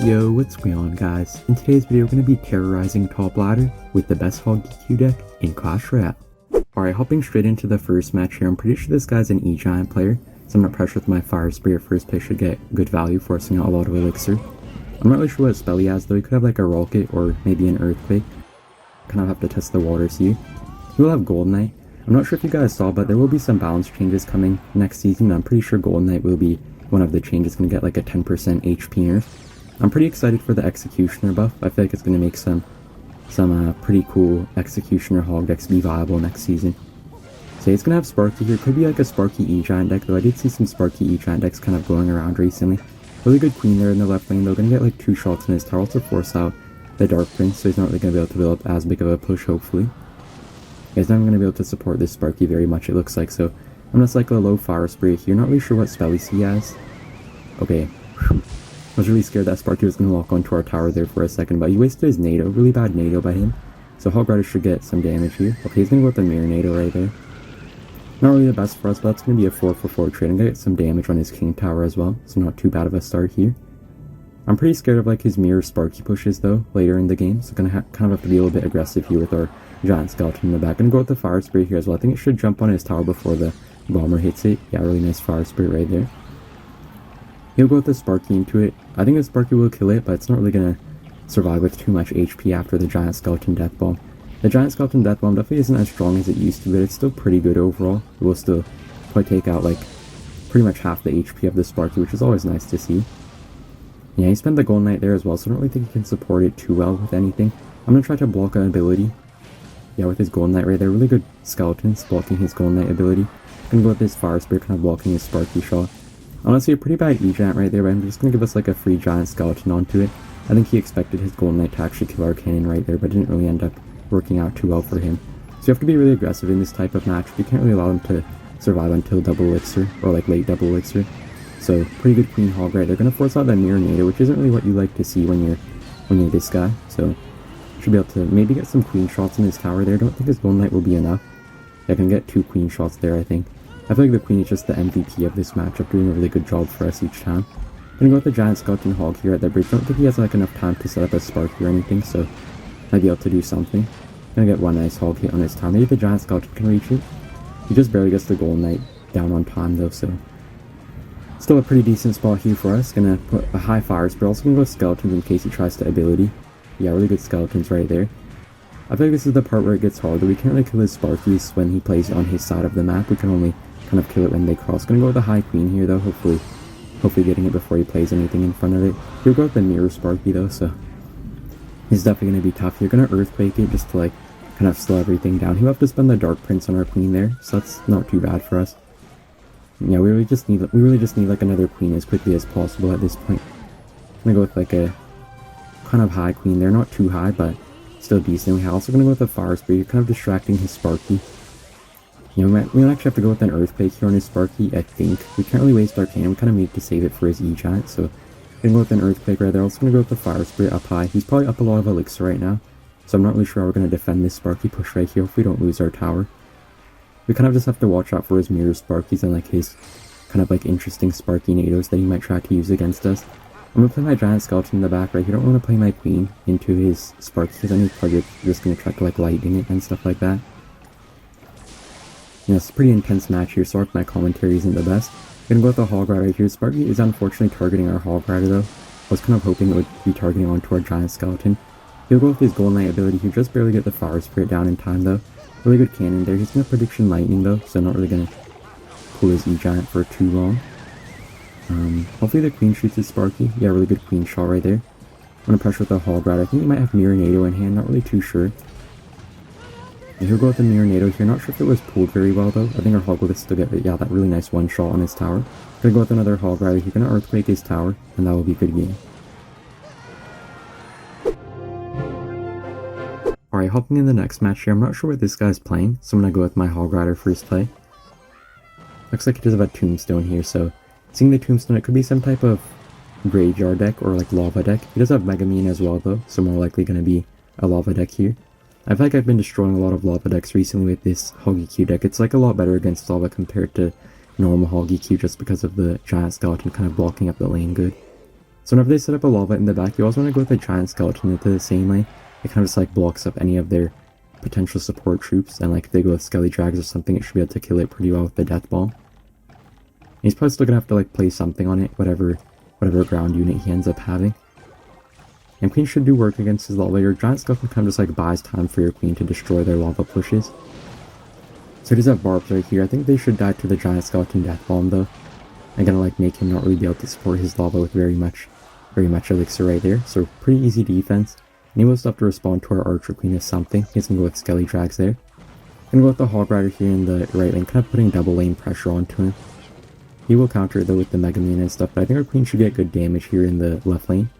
Yo, what's going on guys? In today's video, we're going to be terrorizing top ladder with the best hog DQ deck in Clash Royale. Alright, hopping straight into the first match here, I'm pretty sure this guy's an E-Giant player, so I'm not pressure with my Fire Spray. First pick should get good value, forcing out a lot of Elixir. I'm not really sure what spell he has though, he could have like a Rocket or maybe an Earthquake. Kind of have to test the waters here. He will have Golden. I'm not sure if you guys saw, but there will be some balance changes coming next season. I'm pretty sure Golden will be one of the changes, going to get like a 10% HP nerf. I'm pretty excited for the Executioner buff. I feel like it's going to make some pretty cool Executioner hog decks be viable next season. So he's going to have Sparky here. Could be like a Sparky E-Giant deck, though I did see some Sparky E-Giant decks kind of going around recently. Really good Queen there in the left lane, though. Going to get like 2 shots in his tower to force out the Dark Prince, so he's not really going to be able to build up as big of a push, hopefully. He's not going to be able to support this Sparky very much, it looks like, so I'm going to cycle a low Fire Spray here. Not really sure what spellies he has. Okay. I was really scared that Sparky was going to lock onto our tower there for a second, but he wasted his NATO. Really bad NATO by him. So Hog Rider should get some damage here. Okay, he's going to go with the Mirror NATO right there. Not really the best for us, but that's going to be a 4-for-4 trade. I'm going to get some damage on his King Tower as well, so not too bad of a start here. I'm pretty scared of like his Mirror Sparky pushes though, later in the game, so going to kind of have to be a little bit aggressive here with our Giant Skeleton in the back. Going to go with the Fire Spray here as well. I think it should jump on his tower before the Bomber hits it. Yeah, really nice Fire Spray right there. He'll go with the Sparky into it. I think the Sparky will kill it, but it's not really going to survive with too much HP after the Giant Skeleton Death Bomb. The Giant Skeleton Death Bomb definitely isn't as strong as it used to, but it's still pretty good overall. It will still probably take out like pretty much half the HP of the Sparky, which is always nice to see. Yeah, he spent the Golden Knight there as well, so I don't really think he can support it too well with anything. I'm going to try to block an ability. Yeah, with his Golden Knight right there. Really good Skeletons blocking his Golden Knight ability. Gonna go with this Fire Spray, kind of blocking his Sparky shot. Honestly, a pretty bad E-Giant right there, but I'm just going to give us like a free Giant Skeleton onto it. I think he expected his Golden Knight to actually kill our cannon right there, but it didn't really end up working out too well for him. So you have to be really aggressive in this type of match. You can't really allow him to survive until double Elixir, or like late double Elixir. So, pretty good Queen Hog right. They're going to force out that Mirror NATO, which isn't really what you like to see when you're this guy. So, should be able to maybe get some Queen shots in his tower there. Don't think his Golden Knight will be enough. I can get 2 Queen shots there, I think. I feel like the Queen is just the MVP of this matchup, doing a really good job for us each time. Gonna go with the Giant Skeleton Hog here at the bridge. Don't think he has like enough time to set up a Sparky or anything, so might be able to do something. Gonna get one nice Hog hit on his tower. Maybe the Giant Skeleton can reach it. He just barely gets the Golden Knight down on time though, so still a pretty decent spot here for us. Gonna put a high Fire Spray. Also gonna go with Skeletons in case he tries to ability. Yeah, really good Skeletons right there. I feel like this is the part where it gets harder. We can't really kill his Sparkies when he plays on his side of the map. We can only kind of kill it when they cross. Gonna go with the High Queen here though, hopefully getting it before he plays anything in front of it. He'll go with the Mirror Sparky though, so he's definitely gonna be tough. You're gonna Earthquake it just to like kind of slow everything down. He'll have to spend the Dark Prince on our Queen there, so that's not too bad for us. Yeah, we really just need like another Queen as quickly as possible at this point. I'm gonna go with like a kind of high Queen there, not too high, but still decent. We're also gonna go with a Fire Spray. You're kind of distracting his Sparky. You know, we might actually have to go with an Earthquake here on his Sparky, I think. We can't really waste our cannon. We kind of need to save it for his E-Giant, so I'm gonna go with an Earthquake right there. Also gonna go with the Fire Spray up high. He's probably up a lot of Elixir right now, so I'm not really sure how we're gonna defend this Sparky push right here if we don't lose our tower. We kind of just have to watch out for his Mirror Sparkies and like his kind of like interesting Sparky NATOs that he might try to use against us. I'm gonna play my Giant Skeleton in the back right here. I don't want to play my Queen into his Sparky because I know he's probably just gonna try to like lightning it and stuff like that. Yeah, it's a pretty intense match here. Sorry if my commentary isn't the best. I'm gonna go with the Hog Rider here. Sparky is unfortunately targeting our Hog Rider though. I was kind of hoping it would be targeting onto our Giant Skeleton. He'll go with his Golden Knight ability. He'll just barely get the Fire Spray down in time though. Really good cannon there. He's gonna Prediction Lightning though, so not really gonna pull his E-Giant for too long. Hopefully the Queen shoots his Sparky. Yeah, really good Queen shot right there. I'm gonna pressure with the Hog Rider. I think he might have Mirror NATO in hand, not really too sure. Yeah, he'll go with the Mirror NATO here. Not sure if it was pulled very well though. I think our Hog will still get it. Yeah, that really nice one shot on his tower. Gonna go with another Hog Rider. He's gonna Earthquake his tower, and that will be a good game. Alright, hopping in the next match here. I'm not sure what this guy's playing, so I'm gonna go with my Hog Rider first play. Looks like he does have a Tombstone here, so seeing the Tombstone, it could be some type of Graveyard deck or like Lava deck. He does have Megamine as well though, so more likely gonna be a Lava deck here. I feel like I've been destroying a lot of Lava decks recently with this Hog EQ deck. It's like a lot better against Lava compared to normal Hog EQ just because of the Giant Skeleton kind of blocking up the lane good. So whenever they set up a lava in the back, you also want to go with a giant skeleton into the same lane. It kind of just like blocks up any of their potential support troops, and like if they go with skelly drags or something, it should be able to kill it pretty well with the death bomb. And he's probably still gonna have to like place something on it, whatever ground unit he ends up having. And queen should do work against his lava. Your giant skeleton kind of just like buys time for your queen to destroy their lava pushes. So he does have barbs right here. I think they should die to the giant skeleton death bomb though. I'm gonna like make him not really be able to support his lava with very much elixir right there. So pretty easy defense. And he will still have to respond to our archer queen as something. He's gonna go with skelly drags there. Gonna go with the hog rider here in the right lane, kind of putting double lane pressure onto him. He will counter it though with the mega man and stuff, but I think our queen should get good damage here in the left lane.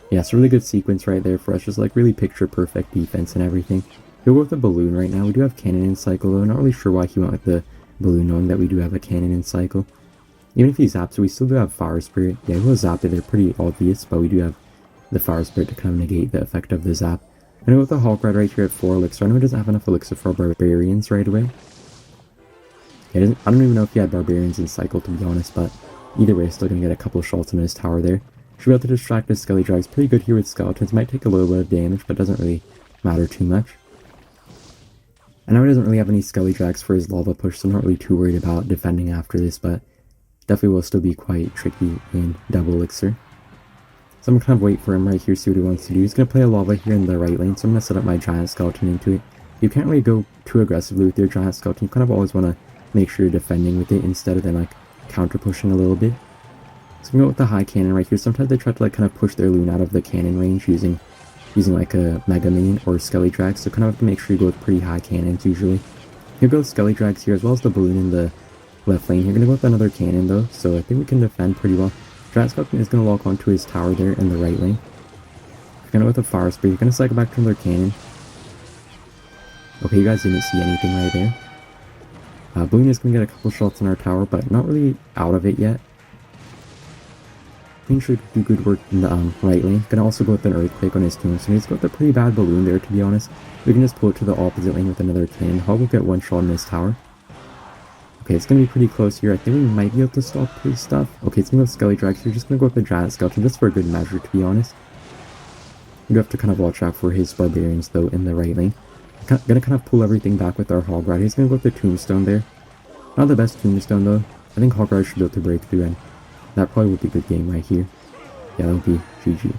Yeah, it's a really good sequence right there for us, just like really picture perfect defense and everything. He'll go with the balloon right now. We do have cannon in cycle though. Not really sure why he went with the balloon, knowing that we do have a cannon in cycle. Even if he zaps it, we still do have fire spirit. Yeah, he will zap it. They're pretty obvious, but we do have the fire spirit to kind of negate the effect of the zap. And go with the hog rider right here at 4 elixir. I know he doesn't have enough elixir for barbarians right away. Yeah, I don't even know if he had barbarians in cycle, to be honest, but either way, still gonna get a couple shots in his tower there. Should be able to distract his skelly drags pretty good here with skeletons. Might take a little bit of damage, but doesn't really matter too much. I know he doesn't really have any skelly drags for his lava push, so I'm not really too worried about defending after this, but definitely will still be quite tricky in double elixir. So I'm gonna kind of wait for him right here, see what he wants to do. He's gonna play a lava here in the right lane, so I'm gonna set up my giant skeleton into it. You can't really go too aggressively with your giant skeleton. You kind of always want to make sure you're defending with it instead of then like counter pushing a little bit. So I'm going to go with the high cannon right here. Sometimes they try to like kind of push their loon out of the cannon range using like a mega minion or skelly drags. So kind of have to make sure you go with pretty high cannons usually. You'll go with skelly drags here as well as the balloon in the left lane. You're going to go with another cannon though, so I think we can defend pretty well. Giant skeleton is going to lock onto his tower there in the right lane. You're going to go with a fire spirit. You're going to cycle back to another cannon. Okay, you guys didn't see anything right there. Balloon is going to get a couple shots in our tower, but not really out of it yet. Queen should do good work in the right lane. Gonna also go with an earthquake on his tombstone. He's got the pretty bad balloon there, to be honest. We can just pull it to the opposite lane with another cannon. Hog will get one shot in his tower. Okay, it's gonna be pretty close here. I think we might be able to stop his stuff. Okay, it's gonna go with skelly drags. We're just gonna go with the giant skeleton, just for a good measure, to be honest. We do have to kind of watch out for his barbarians though in the right lane. Gonna kind of pull everything back with our hog rider. He's gonna go with the tombstone there. Not the best tombstone though. I think hog rider should be able to break through, and that probably would be a good game right here. Yeah, that would be GG.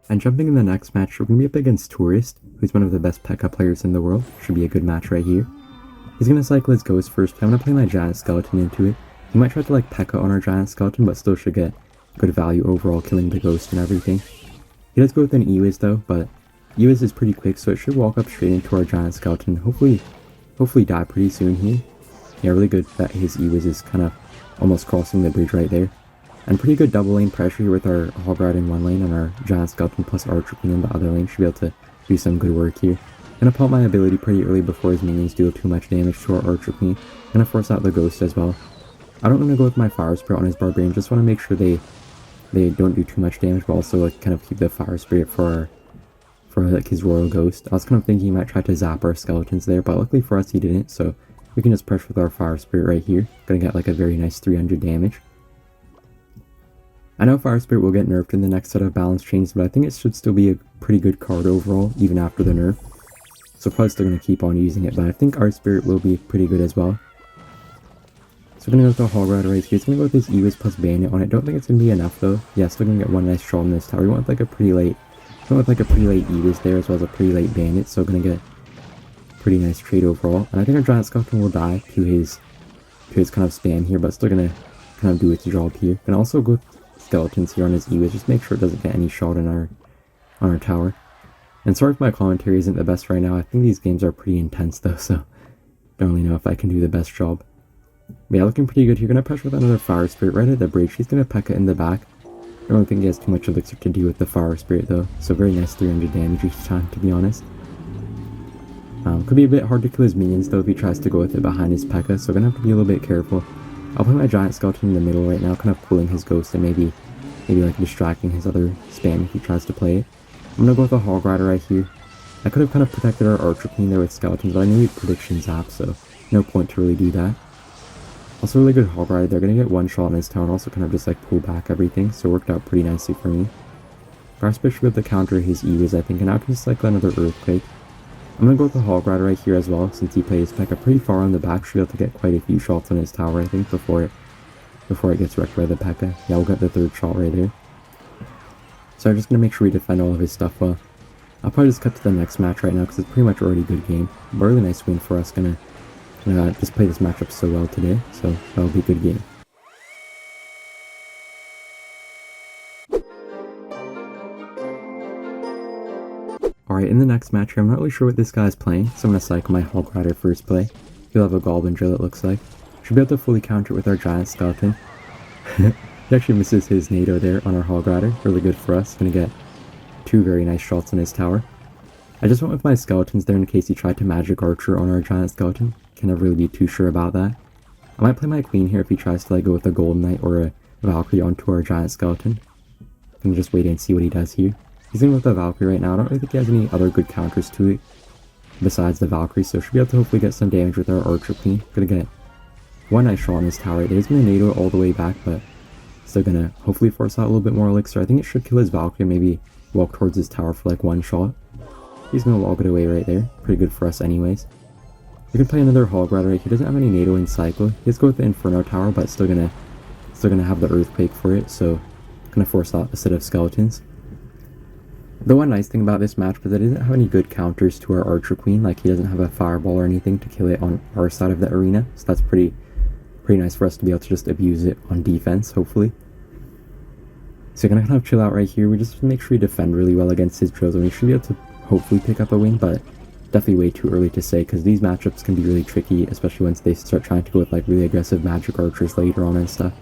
And jumping in the next match, we're gonna be up against Tourist, who's one of the best Pekka players in the world. Should be a good match right here. He's gonna cycle his ghost first, but I'm gonna play my giant skeleton into it. He might try to like Pekka on our giant skeleton, but still should get good value overall, killing the ghost and everything. He does go with an Ewiz though, but Ewiz is pretty quick, so it should walk up straight into our giant skeleton. Hopefully die pretty soon here. Yeah, really good that his Ewiz is kind of almost crossing the bridge right there. And pretty good double lane pressure here with our hog rider in one lane and our giant skeleton plus archer queen in the other lane. Should be able to do some good work here. Gonna pop my ability pretty early before his minions deal too much damage to our archer queen. Gonna force out the ghost as well. I don't want to go with my fire spirit on his barbarian. Just want to make sure they don't do too much damage, but also like kind of keep the fire spirit for like his royal ghost. I was kind of thinking he might try to zap our skeletons there, but luckily for us he didn't, so we can just pressure with our fire spirit right here. Gonna get like a very nice 300 damage. I know fire spirit will get nerfed in the next set of balance chains, but I think it should still be a pretty good card overall, even after the nerf. So probably still gonna keep on using it, but I think our spirit will be pretty good as well. So we're gonna go with the hog rider right here. It's gonna go with this Ewiz plus bandit on it. Don't think it's gonna be enough though. Yeah, still gonna get one nice shot in this tower. We want like a pretty late Ewiz there as well as a pretty late bandit, so gonna get pretty nice trade overall. And I think our giant skeleton will die to his kind of spam here, but still gonna kind of do its job here. Gonna also go with skeletons here on his Ewiz, just make sure it doesn't get any shot on our tower. And sorry if my commentary isn't the best right now. I think these games are pretty intense though, so don't really know if I can do the best job. But yeah, looking pretty good here. Gonna push with another fire spirit right at the bridge. He's gonna Pekka in the back. I don't think he has too much elixir to do with the fire spirit though, so very nice 300 damage each time, to be honest. Could be a bit hard to kill his minions though if he tries to go with it behind his Pekka, so gonna have to be a little bit careful. I'll put my giant skeleton in the middle right now, kind of pulling his ghost and maybe like distracting his other spam if he tries to play it. I'm gonna go with a hog rider right here. I could have kind of protected our archer queen there with skeletons, but I knew he'd prediction zap, so no point to really do that. Also really good hog rider. They're gonna get one shot in his tower and also kind of just like pull back everything, so it worked out pretty nicely for me. Grassfish should be able to counter his E's, I think, and now I can just cycle another Earthquake. I'm gonna go with the hog rider right here as well, since he plays Pekka pretty far on the back. Should be able to get quite a few shots on his tower, I think, before it gets wrecked by the Pekka. Yeah, we'll get the third shot right there. So I'm just gonna make sure we defend all of his stuff well. I'll probably just cut to the next match right now because it's pretty much already a good game. But really nice win for us. Gonna just play this matchup so well today, so that'll be a good game. Alright, in the next match here, I'm not really sure what this guy's playing, so I'm gonna cycle my hog rider first play. He'll have a Goblin drill, it looks like. Should be able to fully counter it with our giant skeleton. He actually misses his NATO there on our hog rider. Really good for us. Gonna get 2 very nice shots on his tower. I just went with my skeletons there in case he tried to magic archer on our giant skeleton. Can never really be too sure about that. I might play my queen here if he tries to like go with a golden knight or a Valkyrie onto our giant skeleton. I'm gonna just wait and see what he does here. He's in with the Valkyrie right now. I don't really think he has any other good counters to it besides the Valkyrie, so should be able to hopefully get some damage with our archer queen. Gonna get one nice shot on his tower right there. He's gonna NATO it all the way back, but still gonna hopefully force out a little bit more elixir. I think it should kill his Valkyrie, maybe walk towards his tower for like one shot. He's gonna log it away right there. Pretty good for us anyways. We can play another hog rider right here. He doesn't have any NATO in cycle. He has to go with the Inferno tower, but still gonna have the earthquake for it, so gonna force out a set of skeletons. The one nice thing about this match was that he doesn't have any good counters to our archer queen. Like he doesn't have a fireball or anything to kill it on our side of the arena, so that's pretty nice for us to be able to just abuse it on defense, hopefully. So you're gonna kind of chill out right here. We just make sure we defend really well against his drills, and we should be able to hopefully pick up a win, but definitely way too early to say because these matchups can be really tricky, especially once they start trying to go with like really aggressive magic archers later on and stuff.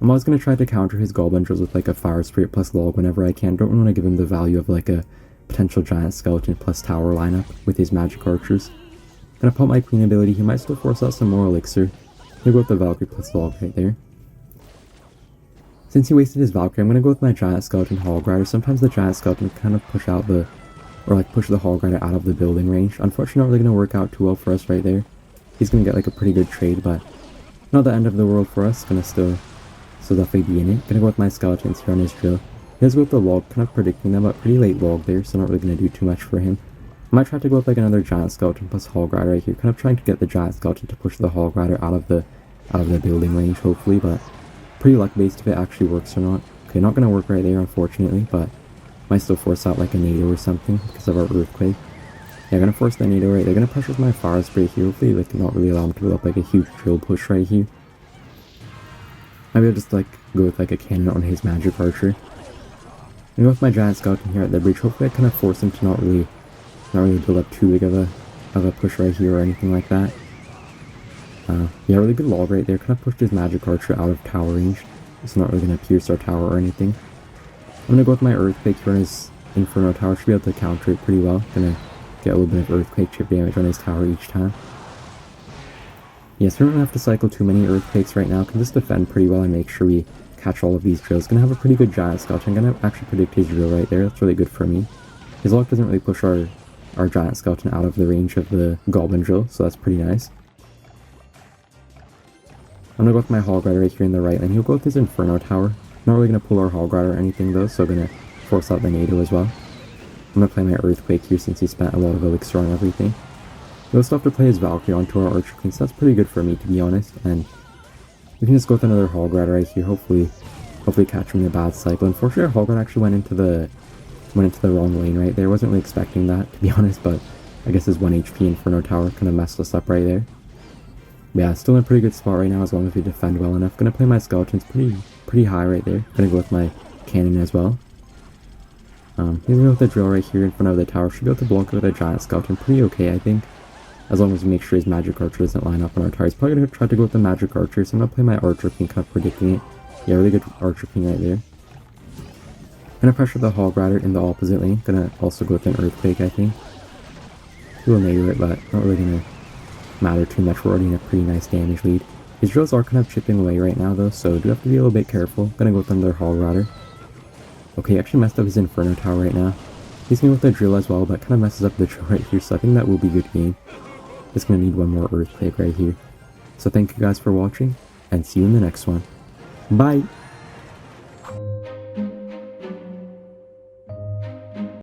I'm always going to try to counter his Goblin drills with like a Fire Spirit plus log whenever I can. Don't want to give him the value of like a potential giant skeleton plus tower lineup with his magic archers. Gonna pump my queen ability. He might still force out some more elixir. Gonna go with the Valkyrie plus log right there. Since he wasted his Valkyrie, I'm gonna go with my giant skeleton hog rider. Sometimes the giant skeleton kind of push the hog rider out of the building range. Unfortunately, not really gonna work out too well for us right there. He's gonna get like a pretty good trade, but not the end of the world for us. Gonna still definitely be in it. Gonna go with my skeletons here on his drill. He has to go with the log, kind of predicting them, but pretty late log there, so not really gonna do too much for him. I might try to go with like another giant skeleton plus hog rider right here, kind of trying to get the giant skeleton to push the hog rider out of the building range, hopefully, but pretty luck based if it actually works or not. Okay, not gonna work right there, unfortunately, but might still force out like a NATO or something because of our earthquake. Yeah, gonna force the NATO right. They're gonna pressure with my fire spray here. Hopefully, like not really allow him to build up like a huge drill push right here. Maybe I'll just like go with like a cannon on his magic archer. And with my giant skeleton here at the bridge, hopefully I kind of force him to not really build up too big of a push right here or anything like that. Yeah, really good log right there. Kind of pushed his magic archer out of tower range. It's not really gonna pierce our tower or anything. I'm gonna go with my earthquake here on his Inferno tower. Should be able to counter it pretty well. Gonna get a little bit of earthquake chip damage on his tower each time. Yes, we don't have to cycle too many earthquakes right now. Can just defend pretty well and make sure we catch all of these drills. Gonna have a pretty good giant skeleton. Gonna actually predict his drill right there. That's really good for me. His log doesn't really push our giant skeleton out of the range of the Goblin drill, so that's pretty nice. I'm gonna go with my hog rider right here in the right lane. He'll go with his Inferno tower. Not really gonna pull our hog rider or anything though, so gonna force out the NATO as well. I'm gonna play my earthquake here since he spent a lot of elixir on everything. He'll still have to play his Valkyrie onto our archer queen, so that's pretty good for me to be honest. And we can just go with another hog rider right here. Hopefully catch him in a bad cycle. Unfortunately, our hog rider actually went into the wrong lane right there. Wasn't really expecting that to be honest, but I guess his 1 HP Inferno tower kind of messed us up right there. But yeah, still in a pretty good spot right now as long as we defend well enough. Gonna play my skeletons pretty high right there. Gonna go with my cannon as well. He's gonna go with the drill right here in front of the tower. Should be able to block it with a giant skeleton. Pretty okay, I think. As long as we make sure his magic archer doesn't line up on our tower. He's probably gonna try to go with the magic archer, so I'm gonna play my archer king, kind of predicting it. Yeah, really good archer king right there. Gonna pressure the hog rider in the opposite lane. Gonna also go with an earthquake, I think. We'll NATO it, but not really gonna matter too much. We're already in a pretty nice damage lead. His drills are kind of chipping away right now though, so do have to be a little bit careful. Gonna go with another hog rider. Okay, he actually messed up his Inferno tower right now. He's going with the drill as well, but kind of messes up the drill right here, so I think that will be a good game. Just gonna need one more earthquake right here. So thank you guys for watching, and see you in the next one. Bye!